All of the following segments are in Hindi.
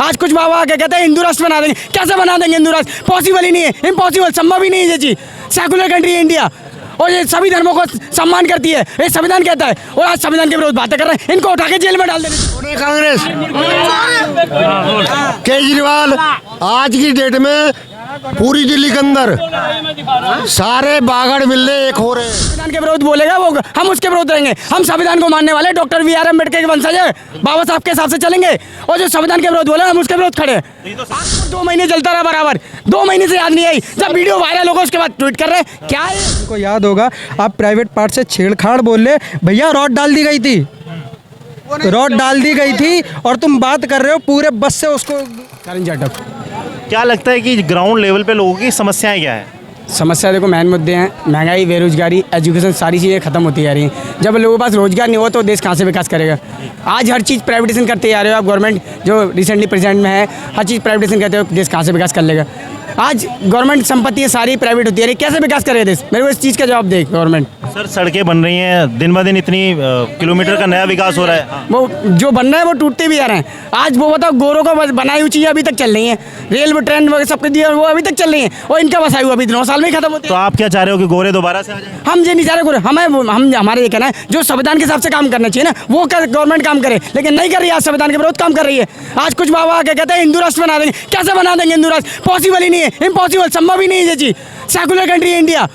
आज कुछ बाबा आके कहते हैं हिंदू राष्ट्र बना देंगे। कैसे बना देंगे हिंदू राष्ट्र? पॉसिबल ही नहीं है, इम्पॉसिबल, संभव ही नहीं है ये चीज। सेकुलर कंट्री है इंडिया और ये सभी धर्मों को सम्मान करती है, ये संविधान कहता है। और आज संविधान के विरोध बातें कर रहे हैं, इनको उठा के जेल में डाल देंगे। कांग्रेस केजरीवाल आज की डेट में पूरी दिल्ली के अंदर सारे बागड़ बिल्ले एक हो रहे हैं। संविधान के विरोध बोलेगा वो, हम उसके विरोध रहेंगे। हम संविधान को मानने वाले डॉक्टर बी आर अम्बेडकर के वंशज है, बाबा साहब के हिसाब से चलेंगे। और जो संविधान के विरोध बोले हम उसके विरोध खड़े हैं। 2 महीने चलता रहा बराबर, 2 महीने से याद नहीं आई। जब वीडियो वायरल होगा उसके बाद ट्वीट कर रहे हैं, क्या है? को याद होगा आप प्राइवेट पार्ट से छेड़छाड़ बोल रहे, भैया रॉड डाल दी गई थी, रॉड डाल दी गई थी और तुम बात कर रहे हो पूरे बस से उसको। करण जाटव, क्या लगता है कि ग्राउंड लेवल पे लोगों की समस्याएं क्या है? समस्या देखो मेन मुद्दे हैं, महंगाई, बेरोजगारी, एजुकेशन, सारी चीज़ें खत्म होती जा रही हैं। जब लोगों के पास रोजगार नहीं हो तो देश कहाँ से विकास करेगा? आज हर चीज़ प्राइवेटाइजेशन करते जा रहे हो आप। गवर्नमेंट जो रिसेंटली प्रेजेंट में है, हर चीज़ प्राइवेटाइजेशन करते हो, देश कहाँ से विकास कर लेगा? आज गवर्नमेंट संपत्ति सारी प्राइवेट होती है, कैसे विकास करेगा देश? मेरे को इस चीज़ का जवाब दे गवर्नमेंट। सर सड़कें बन रही हैं, दिन ब दिन इतनी किलोमीटर का नया विकास हो रहा है। वो जो बन रहा है वो टूटते भी आ रहे हैं। आज वो बताओ, गोरों को बनाई हुई चीज़ें अभी तक चल रही हैं, रेलवे ट्रेन वगैरह सबके दिए वो अभी तक चल रही हैं, और इनका बसाई हुआ अभी 9 साल में ही खत्म होते तो हैं। आप क्या चाह रहे हो कि गोरे दोबारा से आ जाए? हम ये नहीं चाह रहे गोरे, हम हमारे ये कहना है जो संविधान के हिसाब से काम करना चाहिए ना, वो गवर्नमेंट काम करे, लेकिन नहीं कर रही है। आज संविधान के विरोध काम कर रही है। आज कुछ बाबा आके कहते हैं हिंदू राष्ट्र बना देंगे। कैसे बना देंगे हिंदू राष्ट्र? पॉसिबल ही नहीं है, इम्पॉसिबल, संभव ही नहीं है ये चीज। सेकुलर कंट्री है इंडिया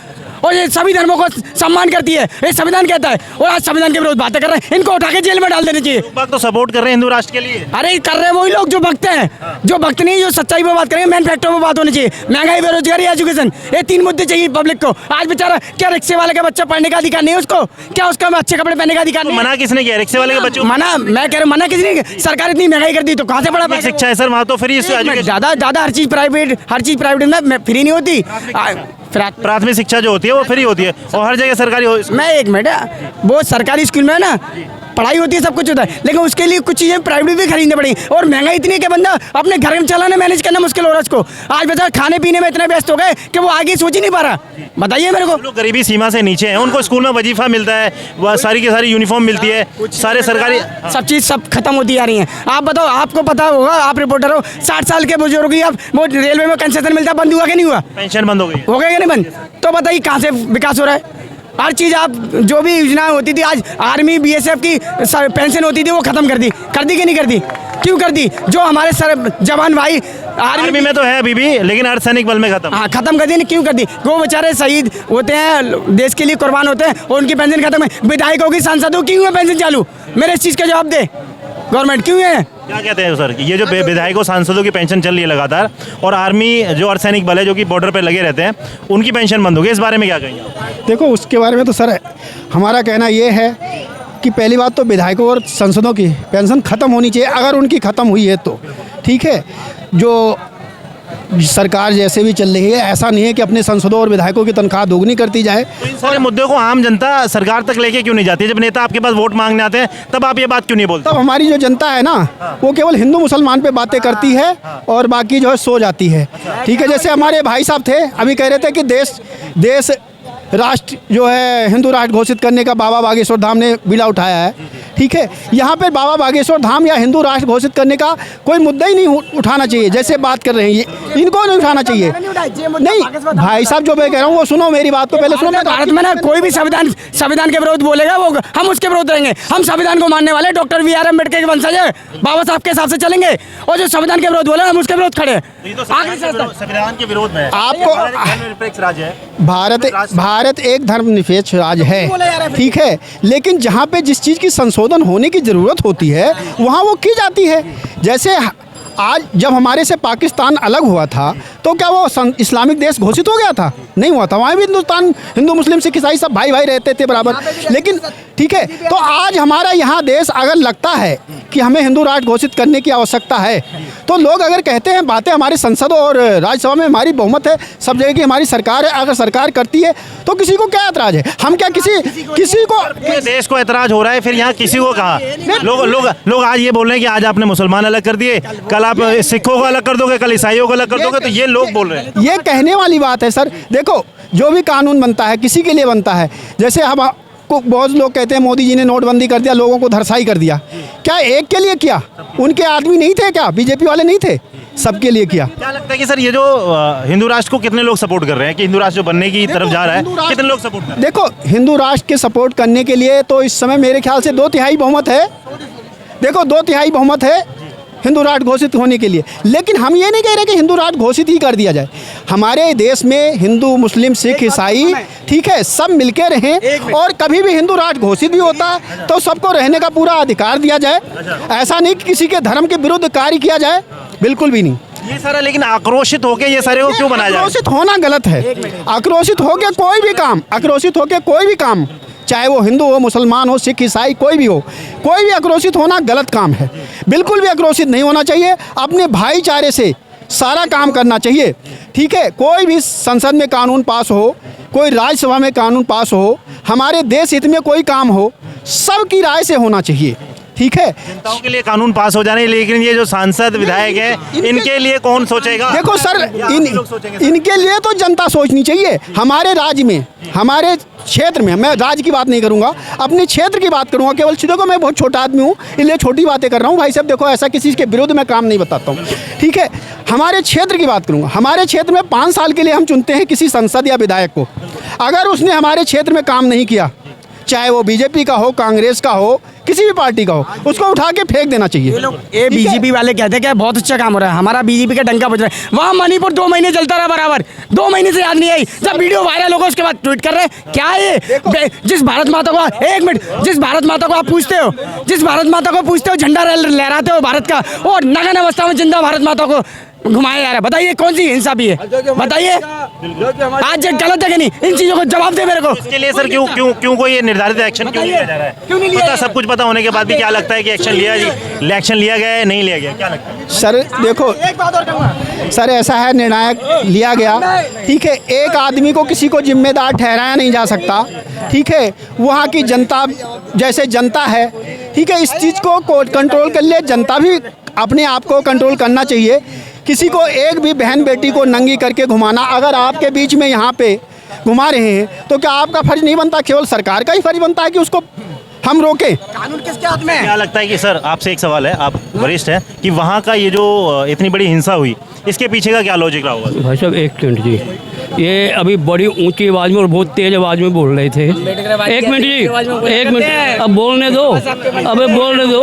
और ये सभी धर्मों को सम्मान करती है, ये संविधान कहता है। और आज संविधान के विरोध बातें कर रहे हैं, इनको उठा के जेल में डाल देना चाहिए। लोग तो सपोर्ट कर रहे हैं हिंदू राष्ट्र के लिए। अरे कर रहे हैं वही लोग जो भक्त हैं, जो भक्त नहीं, जो सच्चाई पे बात करेंगे, मैन फैक्टर पे बात होनी चाहिए। महंगाई, बेरोजगारी, एजुकेशन, ये 3 मुद्दे चाहिए पब्लिक को। आज बेचारा क्या रिक्शे वाले का बच्चा पढ़ने का अधिकार नहीं है उसको? क्या उसका अच्छे कपड़े पहनने का अधिकार नहीं? मना किसने किया रिक्शे वाले के बच्चों? मना मैं कह रहा हूँ, मना किसी ने? सरकार इतनी महंगाई कर दी तो कहाँ से पढ़ा पाएगा? शिक्षा है सर, वहाँ तो फ्री ज्यादा हर चीज प्राइवेट में फ्री नहीं होती। प्राथमिक शिक्षा जो होती है वो फ्री होती है और हर जगह सरकारी मैं एक मिनट, वो सरकारी स्कूल में है ना, पढ़ाई होती है, सब कुछ होता है, लेकिन उसके लिए कुछ चीज़ें प्राइवेट भी खरीदनी पड़ेगी। और महंगाई इतनी है कि बंदा अपने घर में चलाना, मैनेज करना मुश्किल हो रहा है उसको। आज बच्चा खाने पीने में इतना व्यस्त हो गए कि वो आगे सोच ही नहीं पा रहा। बताइए मेरे को। लोग गरीबी सीमा से नीचे हैं, उनको स्कूल में वजीफा मिलता है, वह सारी की सारी यूनिफॉर्म मिलती है, सारे सरकारी सब चीज़ सब खत्म होती जा रही है। आप बताओ, आपको पता होगा, आप रिपोर्टर हो, 60 साल के बुजुर्ग की अब वो रेलवे में कंसेशन मिलता है, बंद हुआ कि नहीं हुआ? पेंशन बंद हो गई, हो गया कि नहीं बंद? तो बताइए कहाँ से विकास हो रहा है? हर चीज़ आप जो भी योजना होती थी, आज आर्मी BSF की पेंशन होती थी वो खत्म कर दी कि नहीं कर दी? क्यों कर दी? जो हमारे सर जवान भाई आर्मी में तो है अभी भी, लेकिन अर्धसैनिक बल में खत्म। हाँ, खत्म कर दी। क्यों कर दी? वो बेचारे शहीद होते हैं, देश के लिए कुर्बान होते हैं और उनकी पेंशन खत्म है। विधायकों की, सांसदों की क्यों है पेंशन चालू? मेरे इस चीज़ का जवाब दे गवर्नमेंट, क्यों है? क्या कहते हैं सर, ये जो विधायकों सांसदों की पेंशन चल रही है लगातार, और आर्मी जो अर्धसैनिक बल है जो कि बॉर्डर पर लगे रहते हैं, उनकी पेंशन बंद हो गई, इस बारे में क्या कहेंगे? देखो, उसके बारे में तो सर हमारा कहना ये है कि पहली बात तो विधायकों और सांसदों की पेंशन ख़त्म होनी चाहिए, अगर उनकी ख़त्म हुई है तो ठीक है। जो सरकार जैसे भी चल रही है, ऐसा नहीं है कि अपने सांसदों और विधायकों की तनख्वाह दोगुनी करती जाए। तो इन सारे मुद्दों को आम जनता सरकार तक लेके क्यों नहीं जाती? जब नेता आपके पास वोट मांगने आते हैं तब आप ये बात क्यों नहीं बोलते? तब हमारी जो जनता है ना, वो केवल हिंदू मुसलमान पे बातें करती है और बाकी जो है सो जाती है। ठीक है, जैसे हमारे भाई साहब थे, अभी कह रहे थे कि देश राष्ट्र जो है हिंदू राष्ट्र घोषित करने का बाबा बागेश्वर धाम ने बीड़ा उठाया है। ठीक है, यहाँ पर बाबा बागेश्वर धाम या हिंदू राष्ट्र घोषित करने का कोई मुद्दा ही नहीं उठाना चाहिए। जैसे बात कर रहे हैं ये, इनको नहीं उठाना चाहिए। नहीं भाई साहब, जो मैं कह रहा हूँ वो सुनो, मेरी बात को पहले सुनो। भारत में ना कोई भी संविधान के विरोध बोलेगा वो, हम उसके विरोध रहेंगे। हम संविधान को मानने वाले डॉक्टर BR अम्बेडकर के वंशज है, बाबा साहब के हिसाब से चलेंगे। और जो संविधान के विरोध बोले हम उसके विरोध खड़े। संविधान के विरोध में आपको भारत एक धर्मनिरपेक्ष राज्य है, ठीक है, लेकिन जहाँ पे जिस चीज़ की संशोधन होने की ज़रूरत होती है वहाँ वो की जाती है। जैसे आज जब हमारे से पाकिस्तान अलग हुआ था तो क्या वो इस्लामिक देश घोषित हो गया था? नहीं हुआ था। वहाँ भी हिंदुस्तान, हिंदू मुस्लिम सिख ईसाई सब भाई भाई रहते थे बराबर। लेकिन ठीक है, तो आज हमारा यहाँ देश अगर लगता है कि हमें हिंदू राष्ट्र घोषित करने की आवश्यकता है, तो लोग अगर कहते हैं, बातें हमारी संसद और राज्यसभा में हमारी बहुमत है, सब जगह की हमारी सरकार है, अगर सरकार करती है तो किसी को क्या ऐतराज़ है? हम क्या किसी को देश को ऐतराज़ हो रहा है? फिर यहाँ किसी को कहा? लोग आज ये बोल रहे हैं कि आज आपने मुसलमान अलग कर दिए, कल आप सिखों को अलग कर दोगे, कल ईसाइयों को अलग कर दोगे, तो ये लोग बोल रहे हैं। ये कहने वाली बात है सर। देखो, जो भी कानून बनता है किसी के लिए बनता है। जैसे हम बहुत लोग कहते हैं मोदी जी ने नोटबंदी कर दिया, लोगों को धरसाई कर दिया। क्या एक के लिए किया? उनके आदमी नहीं थे क्या? बीजेपी वाले नहीं थे? सबके लिए किया। क्या लगता है कि सर ये जो हिंदू राष्ट्र को कितने लोग सपोर्ट कर रहे हैं कि हिंदू राष्ट्र जो बनने की तरफ जा रहा है, कितने लोग सपोर्ट कर रहे हैं? देखो, हिंदू राष्ट्र के सपोर्ट करने के लिए तो इस समय मेरे ख्याल से 2/3 बहुमत है। देखो, 2/3 बहुमत है हिंदू राष्ट्र घोषित होने के लिए। लेकिन हम ये नहीं कह रहे कि हिंदू राष्ट्र घोषित ही कर दिया जाए। हमारे देश में हिंदू, मुस्लिम, सिख, ईसाई, ठीक है, सब मिलके रहें, और कभी भी हिंदू राष्ट्र घोषित भी होता है तो सबको रहने का पूरा अधिकार दिया जाए। ऐसा नहीं कि किसी के धर्म के विरुद्ध कार्य किया जाए, बिल्कुल भी नहीं। ये सारा लेकिन आक्रोशित होके ये सारे को क्यों बनाया जा रहा है? आक्रोशित होना गलत है। आक्रोशित होके कोई भी काम, आक्रोशित होके कोई भी काम, चाहे वो हिंदू हो, मुसलमान हो, सिख, ईसाई, कोई भी हो, कोई भी आक्रोशित होना गलत काम है। बिल्कुल भी आक्रोशित नहीं होना चाहिए। अपने भाईचारे से सारा काम करना चाहिए, ठीक है। कोई भी संसद में कानून पास हो, कोई राज्यसभा में कानून पास हो, हमारे देश हित में कोई काम हो, सबकी राय से होना चाहिए, ठीक है। जनताओं के लिए कानून पास हो जाने, लेकिन ये जो सांसद विधायक हैं इनके लिए कौन सोचेगा? देखो सर, लोग सोचेंगे इनके लिए तो जनता सोचनी चाहिए। हमारे राज्य में, हमारे क्षेत्र में, मैं राज्य की बात नहीं करूंगा, अपने क्षेत्र की बात करूंगा केवल। देखो, मैं बहुत छोटा आदमी हूँ, इसलिए छोटी बातें कर रहा हूँ भाई साहब। देखो, ऐसा किसी के विरुद्ध मैं काम नहीं बताता हूँ, ठीक है। हमारे क्षेत्र की बात करूंगा। हमारे क्षेत्र में 5 साल के लिए हम चुनते हैं किसी सांसद या विधायक को। अगर उसने हमारे क्षेत्र में काम नहीं किया, चाहे वो बीजेपी का हो, कांग्रेस का हो, किसी भी पार्टी का हो, उसको उठा के फेंक देना चाहिए। ये बीजेपी वाले कहते हैं कि बहुत अच्छा काम हो रहा है, हमारा बीजेपी का डंका बज रहा है। वहाँ मणिपुर 2 महीने चलता रहा बराबर, 2 महीने से याद नहीं आई। जब वीडियो वायरल होगा उसके बाद ट्वीट कर रहे हैं। क्या ये जिस भारत माता को, एक मिनट, जिस भारत माता को आप पूछते हो, जिस भारत माता को पूछते हो, झंडा लहराते हो भारत का, और नग्न अवस्था में जिंदा भारत माता को घुमाया जा रहा है। बताइए कौन सी हिंसा भी है? बताइए, आज गलत है कि नहीं? इन चीजों को जवाब दे मेरे को। इसके लिए सर क्यों कोई ये निर्धारित एक्शन क्यों लिया जा रहा है? क्यों नहीं लिया? पता, सब कुछ पता होने के बाद भी क्या लगता है कि एक्शन लिया गया है, नहीं लिया गया? क्या लगता है सर? देखो, एक बात और कहूँगा सर, ऐसा है, निर्णायक लिया गया, ठीक है। एक आदमी को किसी को जिम्मेदार ठहराया नहीं जा सकता, ठीक है। वहाँ की जनता जैसे जनता है, ठीक है, इस चीज़ को कंट्रोल कर ले। जनता भी अपने आप को कंट्रोल करना चाहिए। किसी को, एक भी बहन बेटी को नंगी करके घुमाना, अगर आपके बीच में यहाँ पे घुमा रहे हैं तो क्या आपका फर्ज नहीं बनता? केवल सरकार का ही फर्ज बनता है कि उसको हम रोकें। कानून किसके हाथ में है? क्या लगता है कि सर, आपसे एक सवाल है, आप वरिष्ठ हैं, कि वहाँ का ये जो इतनी बड़ी हिंसा हुई, इसके पीछे का क्या लॉजिक रहा होगा? भाई साहब एक मिनट जी, ये अभी बड़ी ऊंची आवाज़ में और बहुत तेज आवाज़ में बोल रहे थे। एक मिनट जी, एक मिनट, अब बोलने दो, अबे बोलने दो।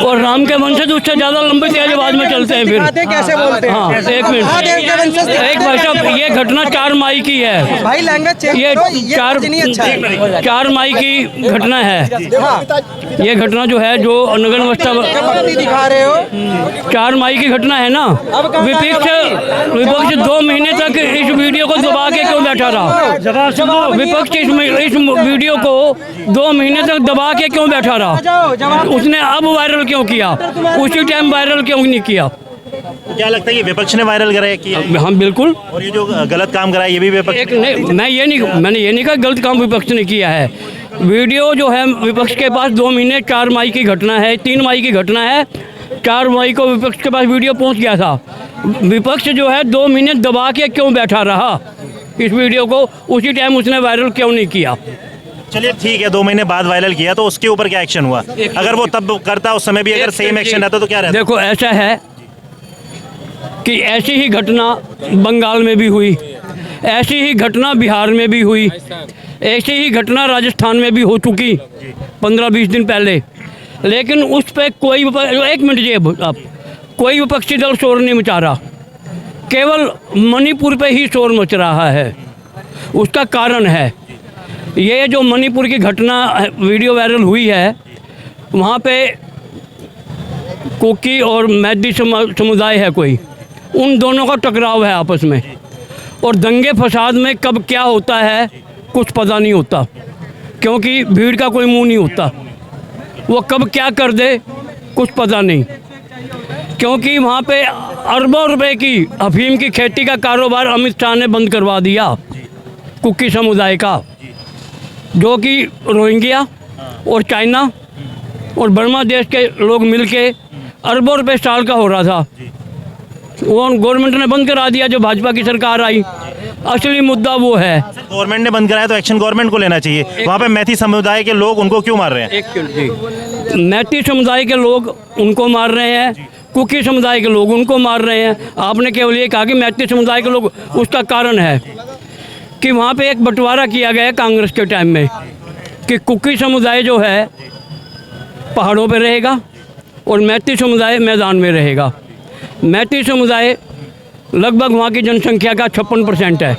और राम के वंशज उससे ज़्यादा लंबी तेज आवाज़ में चलते हैं फिर। कैसे बोलते हैं? हाँ, एक मिनट, एक भाई साहब, ये घटना 4 मई की है। भाई लैंग्वेज चेंज ये करो, ये 4 मई की घटना है। ये घटना जो है, जो नगर अवस्था दिखा रहे हो, 4 मई की घटना है ना। विपक्ष 2 महीने तक इस वीडियो को दबा के क्यों बैठा रहा? विपक्ष इस वीडियो को 2 महीने तक दबा के क्यों बैठा रहा? उसने अब वायरल क्यों किया? उसी टाइम वायरल क्यों नहीं किया? क्या लगता है ये विपक्ष ने वायरल कराया किया? हम बिल्कुल। और ये जो गलत काम कराया ये भी विपक्ष एक नहीं, मैंने ये नहीं कहा गलत काम विपक्ष ने किया है। वीडियो जो है विपक्ष के पास 2 महीने, 4 मई की घटना है, 3 मई की घटना है, 4 मई को विपक्ष के पास वीडियो पहुंच गया था। विपक्ष जो है 2 महीने दबा के क्यों बैठा रहा इस वीडियो को? उसी टाइम उसने वायरल क्यों नहीं किया? चलिए ठीक है, 2 महीने बाद वायरल किया तो उसके ऊपर क्या एक्शन हुआ? अगर वो तब करता, उस समय भी अगर सेम एक्शन रहता तो क्या रहता? देखो, ऐसा है कि ऐसी ही घटना बंगाल में भी हुई, ऐसी ही घटना बिहार में भी हुई, ऐसी ही घटना राजस्थान में भी हो चुकी 15-20 दिन पहले। लेकिन उस पर कोई, एक मिनट जी, आप, कोई विपक्षी दल शोर नहीं मचा रहा। केवल मणिपुर पे ही शोर मच रहा है। उसका कारण है ये जो मणिपुर की घटना वीडियो वायरल हुई है, वहाँ पे कुकी और मैदी समुदाय है कोई, उन दोनों का टकराव है आपस में। और दंगे फसाद में कब क्या होता है कुछ पता नहीं होता, क्योंकि भीड़ का कोई मुंह नहीं होता। वो कब क्या कर दे कुछ पता नहीं, क्योंकि वहाँ पे अरबों रुपए की अफीम की खेती का कारोबार अमित शाह ने बंद करवा दिया कुकी समुदाय का, जो कि रोहिंग्या और चाइना और बर्मा देश के लोग मिलके अरबों रुपए साल का हो रहा था। वो गवर्नमेंट ने बंद करा दिया जो भाजपा की सरकार आई। असली मुद्दा वो है। गवर्नमेंट ने बंद कराया तो एक्शन गवर्नमेंट को लेना चाहिए। वहाँ पे मैथी समुदाय के लोग उनको क्यों मार रहे हैं? एक मिनट जी, मैती समुदाय के लोग उनको मार रहे हैं, कुकी समुदाय के लोग उनको मार रहे हैं। आपने केवल ये कहा कि मैती समुदाय के लोग, उसका कारण है कि वहाँ पे एक बंटवारा किया गया है कांग्रेस के टाइम में कि कुकी समुदाय जो है पहाड़ों पे रहेगा और मैती समुदाय मैदान में रहेगा। मैती समुदाय लगभग वहाँ की जनसंख्या का 56% है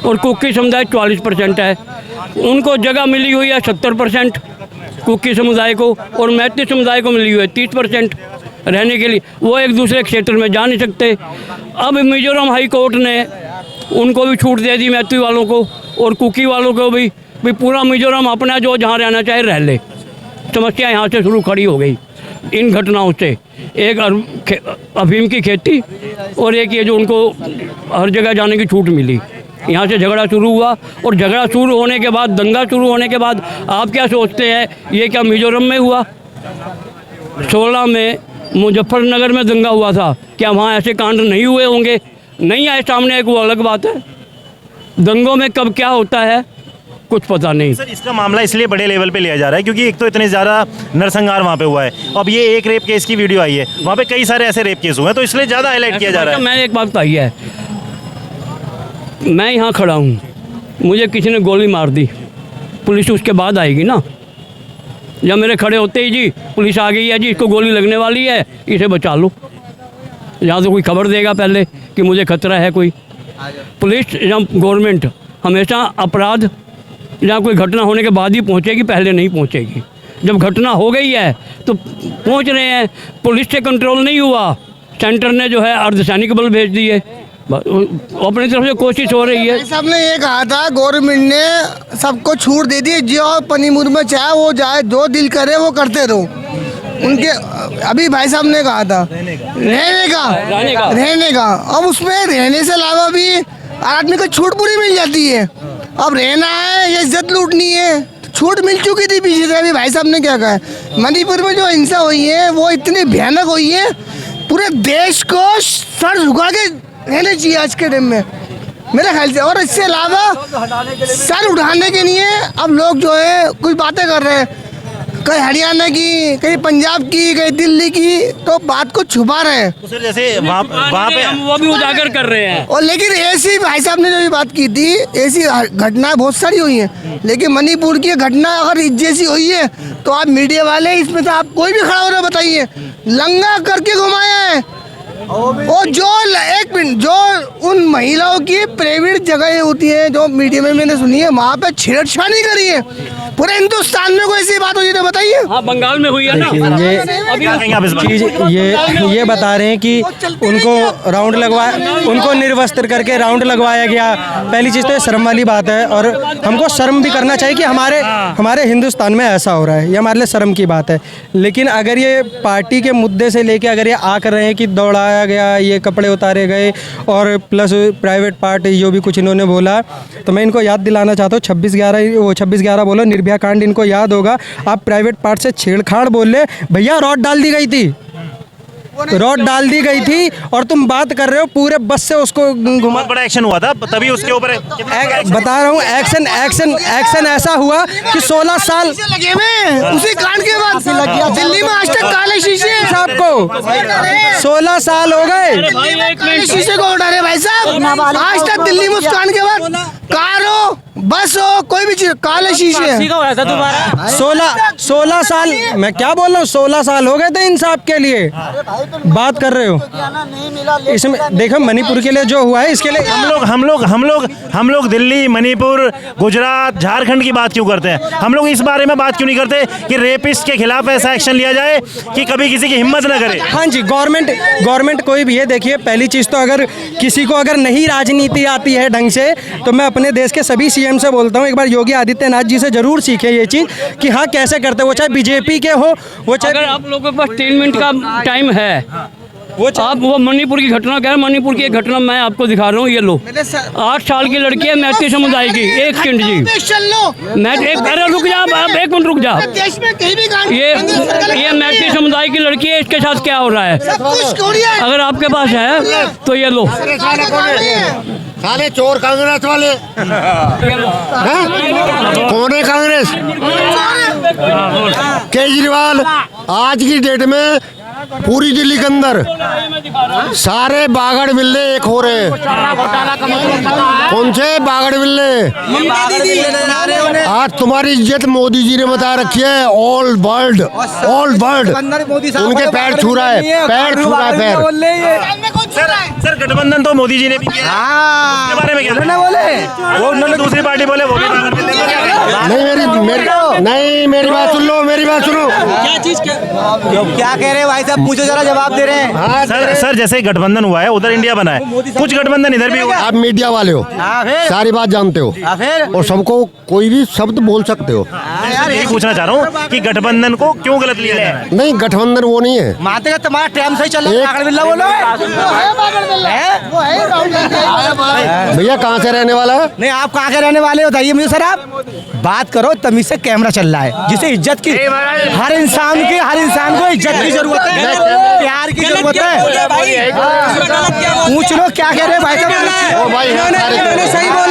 और कुकी समुदाय 44% है। उनको जगह मिली हुई है 70% कुकी समुदाय को, और मैती समुदाय को मिली हुई है 30% रहने के लिए। वो एक दूसरे क्षेत्र में जा नहीं सकते। अब मिजोरम हाई कोर्ट ने उनको भी छूट दे दी, मैती वालों को और कुकी वालों को भी पूरा मिजोरम अपना जो जहाँ रहना चाहे रह ले। समस्या यहाँ से शुरू खड़ी हो गई इन घटनाओं से। एक अफीम की खेती और एक ये जो उनको हर जगह जाने की छूट मिली, यहाँ से झगड़ा शुरू हुआ। और झगड़ा शुरू होने के बाद, दंगा शुरू होने के बाद, आप क्या सोचते हैं ये क्या मिजोरम में हुआ? 16 में मुजफ्फरनगर में दंगा हुआ था, क्या वहाँ ऐसे कांड नहीं हुए होंगे? नहीं आए सामने, एक वो अलग बात है। दंगों में कब क्या होता है कुछ पता नहीं। सर, इसका मामला इसलिए बड़े लेवल पे लिया जा रहा है क्योंकि एक तो इतने ज़्यादा नरसंहार वहाँ पे हुआ है। अब ये एक रेप केस की वीडियो आई है, वहाँ पे कई सारे ऐसे रेप केस हुए हैं, तो इसलिए ज़्यादा हाईलाइट किया जा रहा है। मैंने एक बात कही है, मैं यहाँ खड़ा हूँ, मुझे किसी ने गोली मार दी, पुलिस उसके बाद आएगी ना। जब मेरे खड़े होते ही जी पुलिस आ गई है जी, इसको गोली लगने वाली है, इसे बचा लो। यहाँ तो कोई खबर देगा पहले कि मुझे खतरा है कोई। पुलिस या गवर्नमेंट हमेशा अपराध या कोई घटना होने के बाद ही पहुँचेगी, पहले नहीं पहुँचेगी। जब घटना हो गई है तो पहुँच रहे हैं, पुलिस से कंट्रोल नहीं हुआ, सेंटर ने जो है अर्धसैनिक बल भेज दिए, अपनी तरफ से कोशिश हो रही है। साहब ने ये कहा था गवर्नमेंट ने सबको छूट दे दी, जो पनीमुर में चाहे वो जाए, जो दिल करे वो करते रहो। उनके अभी भाई साहब ने कहा था रहने का। अब उसमें रहने से अलावा भी आदमी को छूट पूरी मिल जाती है। अब रहना है या इज्जत लूटनी है, छूट मिल चुकी थी पीछे से। अभी भाई साहब ने क्या कहा है, मणिपुर में जो हिंसा हुई है वो इतनी भयानक हुई है, पूरे देश को सर झुका के रहना चाहिए आज के टाइम में मेरे ख्याल से। और इससे अलावा सर उठाने के लिए अब लोग जो है कुछ बातें कर रहे हैं, कहीं हरियाणा की, कहीं पंजाब की, कहीं दिल्ली की, तो बात को छुपा रहे हैं। तो सर जैसे वहाँ पे हम वो भी उजागर कर रहे हैं। और लेकिन ऐसी भाई साहब ने जो भी बात की थी, ऐसी घटनाएं बहुत सारी हुई हैं, लेकिन मणिपुर की घटना अगर इस जैसी हुई है तो आप मीडिया वाले इसमें से आप कोई भी खड़ा हो रहा बताइए, लंगा करके घुमाया है। और जो एक मिनट, जो उन महिलाओं की प्राइवेट जगह होती है जो मीडिया में मैंने सुनी है, वहाँ पे छेड़छाड़ी करी है। पूरे हिंदुस्तान में कोई ऐसी बात हुई तो बताइए। हाँ, बंगाल में हुई है ना। ये बता रहे हैं कि उनको राउंड लगवाया, उनको निर्वस्त्र करके राउंड लगवाया गया। पहली चीज़ तो ये शर्म वाली बात है, और हमको शर्म भी करना चाहिए कि हमारे हिंदुस्तान में ऐसा हो रहा है, ये हमारे लिए शर्म की बात है। लेकिन अगर ये पार्टी के मुद्दे से लेके अगर ये आ कर रहे हैं कि दौड़ाया गया, ये कपड़े उतारे गए और प्लस प्राइवेट पार्ट जो भी कुछ इन्होंने बोला, तो मैं इनको याद दिलाना चाहता हूँ 26/11 बोलो, निर्भया कांड इनको याद होगा। आप प्राइवेट पार्ट से छेड़छाड़ बोल रहे, भैया रॉड डाल दी गई थी और तुम बात कर रहे हो पूरे बस से उसको घुमा। बहुत बड़ा एक्शन हुआ था तभी उसके ऊपर बता रहा हूँ, एक्शन ऐसा हुआ कि 16 साल लगे में उसी कांड के बाद दिल्ली में आज तक काले शीशे साहब को 16 साल हो गए। काले शीशे को उठा रहे भाई साहब, आज तक दिल्ली में उस कांड के बाद कार हो, बस हो, कोई भी चीज काले शीशे। 16 साल, मैं क्या बोल रहा हूँ, 16 साल हो गए थे इंसाफ के लिए बात कर रहे हो। इसमें देखो मणिपुर के लिए जो हुआ है, इसके लिए हम लोग दिल्ली, मणिपुर, गुजरात, झारखंड की बात क्यों करते हैं? हम लोग इस बारे में बात क्यों नहीं करते कि रेपिस्ट के खिलाफ ऐसा एक्शन लिया जाए कि कभी किसी की हिम्मत न करे? हाँ जी, गवर्नमेंट कोई भी है। देखिए पहली चीज़ तो अगर किसी को अगर नहीं राजनीति आती है ढंग से, तो मैं अपने देश के सभी सीएम से बोलता हूँ एक बार योगी आदित्यनाथ जी से जरूर सीखे ये चीज़ कि हाँ कैसे करते, वो चाहे बीजेपी के हो, वो चाहे। अगर आप लोगों के पास 3 मिनट का टाइम है, आप वो मणिपुर की घटना कह रहे हैं, मणिपुर की एक घटना मैं आपको दिखा रहा हूँ। ये लो 8 साल की लड़की है मैती समुदाय की। एक सेकंड जी, मैं अरे रुक जा, आप 1 मिनट रुक जा। ये मैती समुदाय की लड़की है, इसके साथ क्या हो रहा है? अगर आपके पास है तो ये लो, साले चोर कांग्रेस वाले हैं? कौन है कांग्रेस? केजरीवाल आज की डेट में पूरी दिल्ली के अंदर सारे बागड़ बिल्ले एक हो रहे हैं। कौन से बागड़ बिल्ले? आज तुम्हारी इज्जत मोदी जी ने बता रखी है। ऑल वर्ल्ड उनके पैर छू रहा है, पैर छू रहा है पैर। सर गठबंधन तो मोदी जी ने भी किया, उसके बारे में क्या बोले? वो उन्होंने दूसरी पार्टी बोले, वो भी नहीं मेरी बात सुन लो, मेरी बात सुनो। क्या कह रहे हैं भाई साहब, पूछो जरा, जवाब दे रहे हैं। सर जैसे गठबंधन हुआ है उधर इंडिया बना है, कुछ गठबंधन इधर भी हुआ। आप मीडिया वाले हो, सारी बात जानते हो और सबको कोई भी शब्द बोल सकते हो। यही पूछना चाह रहा हूँ कि गठबंधन को क्यों गलत लिया जा रहा है? नहीं, गठबंधन वो नहीं है। मानते हैं तुम्हारा टाइम सही चल रहा है, बागड़ बिल्ला बोलो। भैया कहाँ से रहने वाला है? नहीं, आप कहाँ के रहने वाले हो बताइए मुझे सर। आप बात करो, तमीज से कैमरा चल रहा है, जिसे इज्जत की हर इंसान को इज्जत की जरूरत है, प्यार की जरूरत है। पूछ लो क्या कह रहे हैं भाई साहब। ओ भाई, सही बोल